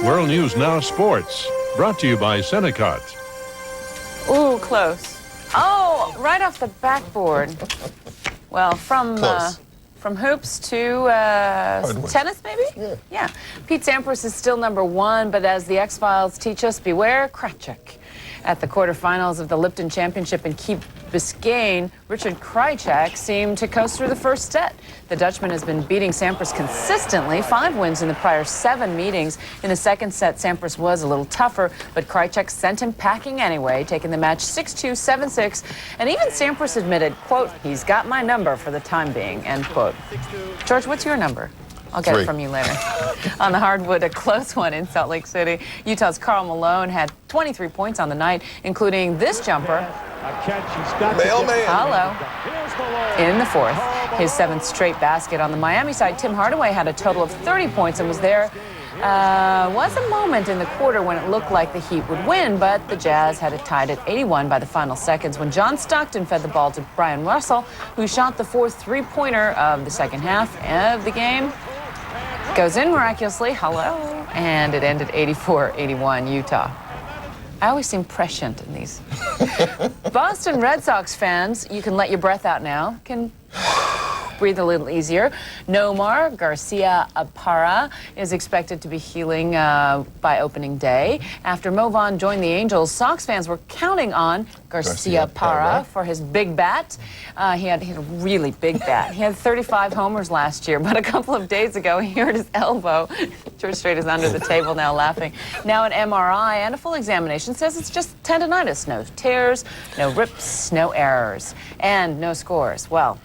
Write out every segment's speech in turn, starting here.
World News Now Sports, brought to you by Senecott. Ooh, close. Oh, right off the backboard. Well, from hoops to tennis, maybe? Yeah. Pete Sampras is still #1, but as the X-Files teach us, beware Krajicek. At the quarterfinals of the Lipton Championship in Key Biscayne, Richard Krajicek seemed to coast through the first set. The Dutchman has been beating Sampras consistently, 5 wins in the prior 7 meetings. In the second set, Sampras was a little tougher, but Krajicek sent him packing anyway, taking the match 6-2, 7-6, and even Sampras admitted, quote, "He's got my number for the time being," end quote. George, what's your number? I'll get 3. it from you later. On the hardwood, a close one in Salt Lake City. Utah's Karl Malone had 23 points on the night, including this jumper. Mailman. Hello. In the fourth, his 7th straight basket. On the Miami side, Tim Hardaway had a total of 30 points and was there. Was a moment in the quarter when it looked like the Heat would win, but the Jazz had it tied at 81 by the final seconds when John Stockton fed the ball to Brian Russell, who shot the 4th three-pointer of the second half of the game. Goes in miraculously, hello, and it ended 84-81 Utah. I always seem prescient in these. Boston Red Sox fans, you can let your breath out now. Can breathe a little easier. Nomar Garcia-Parra is expected to be healing by opening day. After Mo Vaughn joined the Angels, Sox fans were counting on Garcia-Parra for his big bat. He had a really big bat. He had 35 homers last year, but a couple of days ago he hurt his elbow. George Strait is under the table now laughing. Now an MRI and a full examination says it's just tendonitis. No tears, no rips, no errors, and no scores. Well,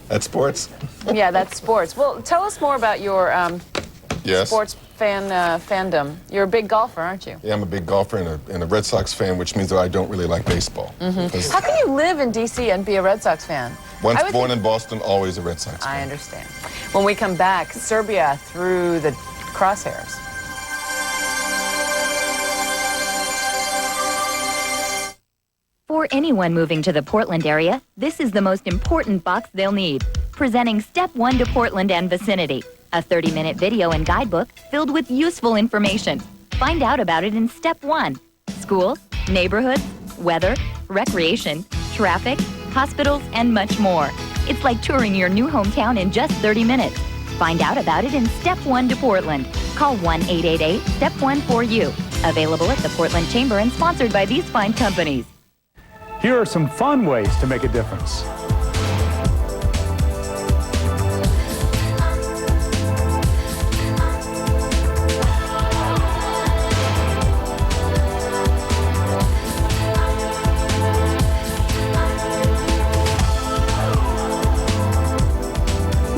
That's sports? Yeah, that's sports. Well, tell us more about your Yes. sports fandom. You're a big golfer, aren't you? Yeah, I'm a big golfer and a Red Sox fan, which means that I don't really like baseball. How can you live in D.C. and be a Red Sox fan? Once born in Boston, always a Red Sox fan. I understand. When we come back, Serbia through the crosshairs. For anyone moving to the Portland area, this is the most important box they'll need. Presenting Step 1 to Portland and Vicinity, a 30-minute video and guidebook filled with useful information. Find out about it in Step 1. Schools, neighborhoods, weather, recreation, traffic, hospitals, and much more. It's like touring your new hometown in just 30 minutes. Find out about it in Step 1 to Portland. Call 1-888-STEP1-4U. Available at the Portland Chamber and sponsored by these fine companies. Here are some fun ways to make a difference.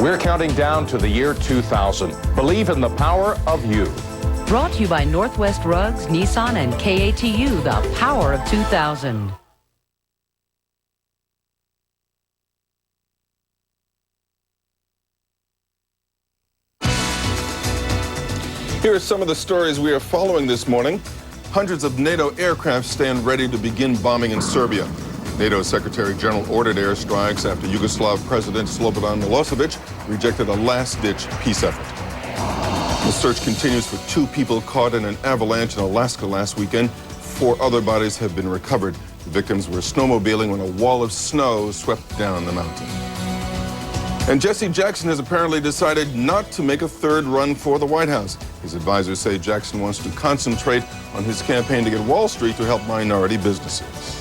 We're counting down to the year 2000. Believe in the power of you. Brought to you by Northwest Rugs, Nissan, and KATU, the power of 2000. Here are some of the stories we are following this morning. Hundreds of NATO aircraft stand ready to begin bombing in Serbia. NATO Secretary General ordered airstrikes after Yugoslav President Slobodan Milosevic rejected a last-ditch peace effort. The search continues for 2 people caught in an avalanche in Alaska last weekend. 4 other bodies have been recovered. The victims were snowmobiling when a wall of snow swept down the mountain. And Jesse Jackson has apparently decided not to make a 3rd run for the White House. His advisors say Jackson wants to concentrate on his campaign to get Wall Street to help minority businesses.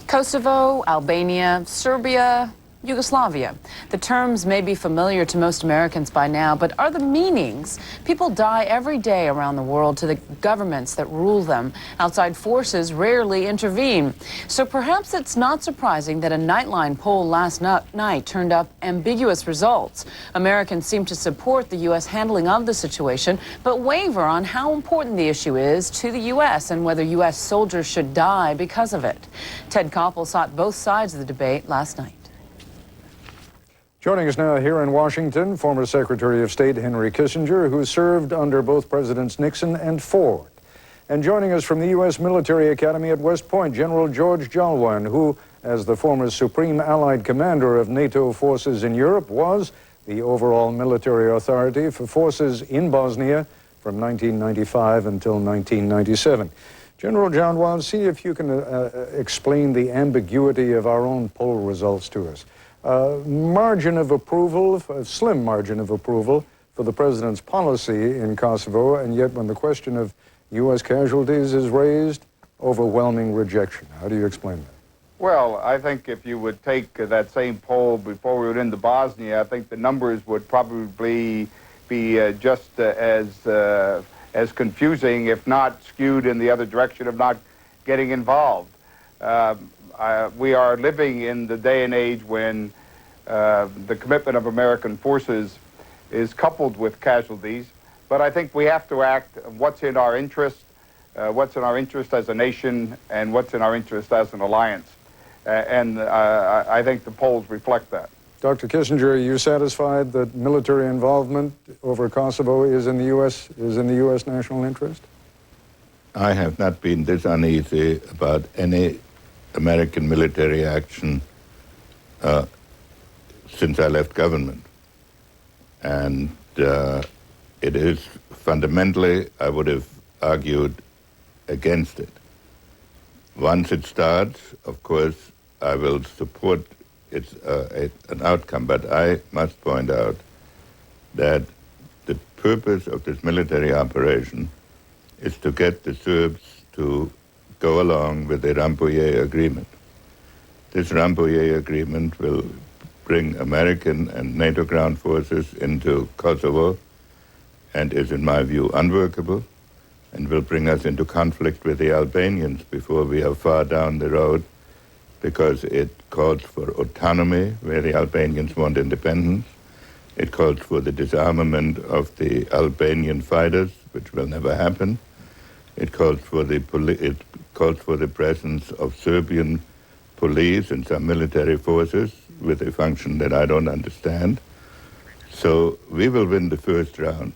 Kosovo, Albania, Serbia, Yugoslavia. The terms may be familiar to most Americans by now, but are the meanings? People die every day around the world to the governments that rule them. Outside forces rarely intervene. So perhaps it's not surprising that a Nightline poll last night turned up ambiguous results. Americans seem to support the U.S. handling of the situation, but waver on how important the issue is to the U.S. and whether U.S. soldiers should die because of it. Ted Koppel sought both sides of the debate last night. Joining us now here in Washington, former Secretary of State Henry Kissinger, who served under both Presidents Nixon and Ford. And joining us from the U.S. Military Academy at West Point, General George Jalwan, who as the former Supreme Allied Commander of NATO forces in Europe, was the overall military authority for forces in Bosnia from 1995 until 1997. General Jadwan, see if you can explain the ambiguity of our own poll results to us. Margin of approval, a slim margin of approval for the president's policy in Kosovo, and yet when the question of U.S. casualties is raised, overwhelming rejection. How do you explain that? Well, I think if you would take that same poll before we went into Bosnia, I think the numbers would probably be just as confusing, if not skewed in the other direction of not getting involved. We are living in the day and age when the commitment of American forces is coupled with casualties, but I think we have to act what's in our interest as a nation, and what's in our interest as an alliance. I think the polls reflect that. Dr. Kissinger, are you satisfied that military involvement over Kosovo is in the U.S. national interest? I have not been this uneasy about any American military action since I left government. And it is fundamentally, I would have argued against it. Once it starts, of course, I will support an outcome, but I must point out that the purpose of this military operation is to get the Serbs to go along with the Rambouillet Agreement. This Rambouillet Agreement will bring American and NATO ground forces into Kosovo and is, in my view, unworkable, and will bring us into conflict with the Albanians before we are far down the road, because it calls for autonomy where the Albanians want independence. It calls for the disarmament of the Albanian fighters, which will never happen. It calls for the presence of Serbian police and some military forces with a function that I don't understand. So we will win the first round.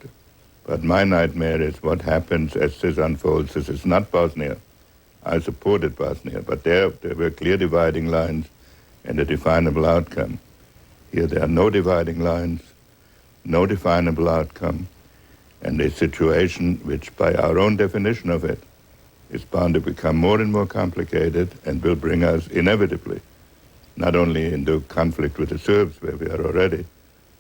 But my nightmare is what happens as this unfolds. This is not Bosnia. I supported Bosnia, but there were clear dividing lines and a definable outcome. Here there are no dividing lines, no definable outcome, and a situation which, by our own definition of it, is bound to become more and more complicated and will bring us inevitably not only into conflict with the Serbs, where we are already,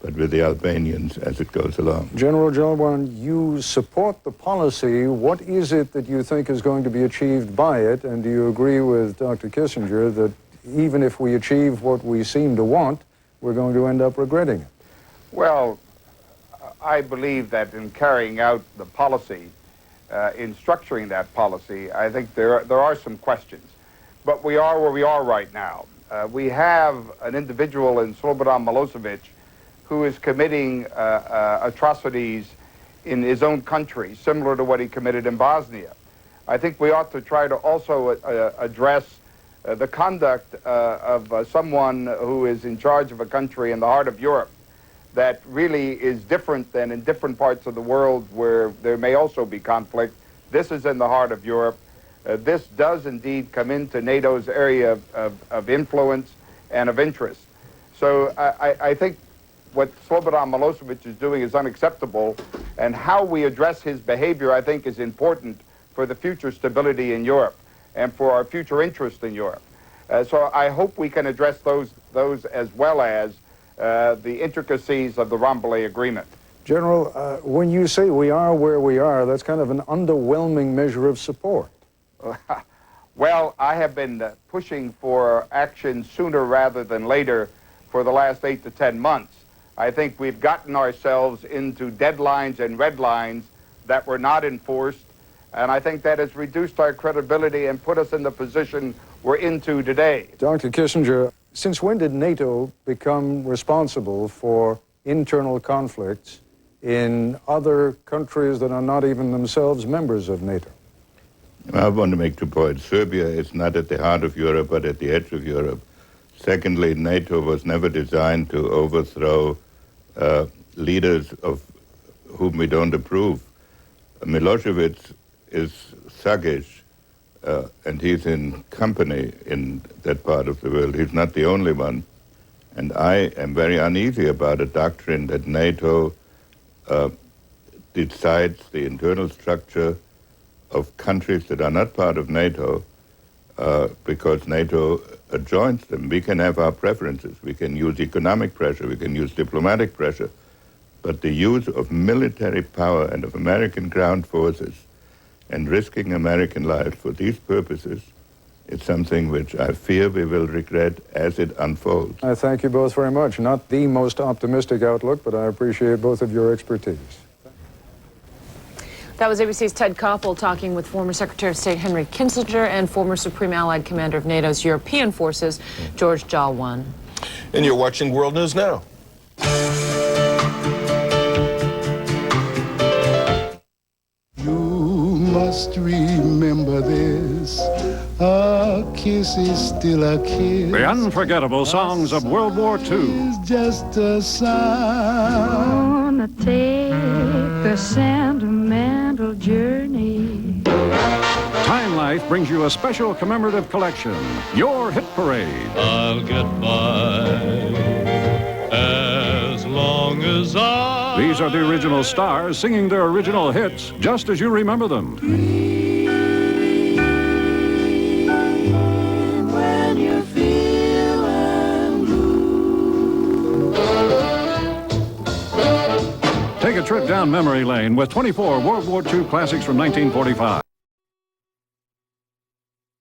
but with the Albanians as it goes along. General Jadwan, you support the policy. What is it that you think is going to be achieved by it? And do you agree with Dr. Kissinger that even if we achieve what we seem to want, we're going to end up regretting it? Well, I believe that in carrying out the policy, in structuring that policy, I think there are some questions. But we are where we are right now. We have an individual in Slobodan Milosevic who is committing atrocities in his own country, similar to what he committed in Bosnia. I think we ought to try to also address the conduct of someone who is in charge of a country in the heart of Europe that really is different than in different parts of the world where there may also be conflict. This is in the heart of Europe. This does indeed come into NATO's area of influence and of interest. So I think what Slobodan Milosevic is doing is unacceptable, and how we address his behavior, I think, is important for the future stability in Europe and for our future interest in Europe. So I hope we can address those as well as the intricacies of the Rambouillet Agreement. General, when you say we are where we are, that's kind of an underwhelming measure of support. Well, I have been pushing for action sooner rather than later for the last 8 to 10 months. I think we've gotten ourselves into deadlines and red lines that were not enforced, and I think that has reduced our credibility and put us in the position we're into today. Dr. Kissinger, since when did NATO become responsible for internal conflicts in other countries that are not even themselves members of NATO? I want to make 2 points. Serbia is not at the heart of Europe, but at the edge of Europe. Secondly, NATO was never designed to overthrow leaders of whom we don't approve. Milosevic is thuggish, and he's in company in that part of the world. He's not the only one. And I am very uneasy about a doctrine that NATO decides the internal structure of countries that are not part of NATO because NATO joins them. We can have our preferences. We can use economic pressure. We can use diplomatic pressure. But the use of military power and of American ground forces and risking American lives for these purposes is something which I fear we will regret as it unfolds. I thank you both very much. Not the most optimistic outlook, but I appreciate both of your expertise. That was ABC's Ted Koppel talking with former Secretary of State Henry Kissinger and former Supreme Allied Commander of NATO's European Forces, George Jalwan. And you're watching World News Now. You must remember this. A kiss is still a kiss. The unforgettable songs of World War II. It's just a sign. Gonna take a sentimental journey. Time Life brings you a special commemorative collection, Your Hit Parade. I'll get by as long as I... These are the original stars singing their original hits just as you remember them. When you're feeling blue. Take a trip down memory lane with 24 World War II classics from 1945.